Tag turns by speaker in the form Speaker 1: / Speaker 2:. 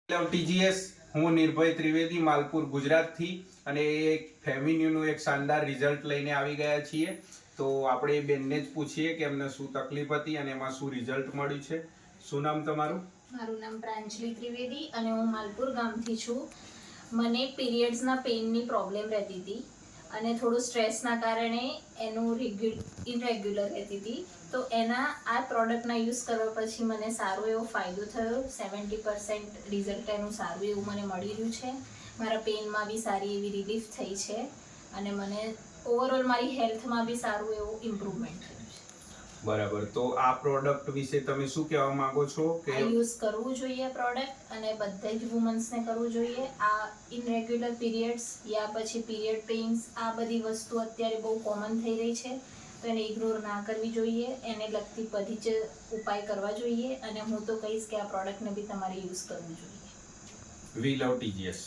Speaker 1: ટીજીએસ હું નિર્ભય ત્રિવેદી માલપુર ગુજરાતથી અને એક ફેમિન્યુનું એક શાનદાર રિઝલ્ટ લઈને આવી ગયા છીએ. તો આપણે બેનને જ પૂછીએ કે એમને શું તકલીફ હતી અને એમાં શું રિઝલ્ટ મળ્યું છે. શું નામ તમારું?
Speaker 2: મારું નામ પ્રાંજલી ત્રિવેદી અને હું માલપુર ગામથી છું. મને પીરિયડ્સના પેઇનની પ્રોબ્લેમ રહેતી હતી અને થોડું સ્ટ્રેસના કારણે એનું ઇરેગ્યુલર રહેતી હતી. તો આ પ્રોડક્ટના યુઝ કરવા પછી મને સારો એવો ફાયદો થયો. 70% રિઝલ્ટ એનું સારું એવું મને મળી રહ્યું છે. મારા પેઇનમાં બી સારી એવી રિલીફ થઈ છે અને મને ઓવરઓલ મારી હેલ્થમાં બી સારું એવું ઇમ્પ્રુવમેન્ટ થયું છે.
Speaker 1: બરાબર. તો આ પ્રોડક્ટ વિશે તમે શું કહેવા માંગો છો? કે
Speaker 2: આ યુઝ કરવું જોઈએ પ્રોડક્ટ અને બધા જ વુમન્સને કરવું જોઈએ. આ ઇનરેગ્યુલર પીરિયડ્સ યા પછી પીરિયડ પેઇન્સ આ બધી વસ્તુ અત્યારે બહુ કોમન થઈ રહી છે. તો એને ઇગ્નોર ના કરવી જોઈએ. એને લગતી બધી જ ઉપાય કરવા જોઈએ અને હું તો કહીશ કે આ પ્રોડક્ટને બી તમારે યુઝ કરવું જોઈએ.
Speaker 1: વી લવ ટીજીએસ.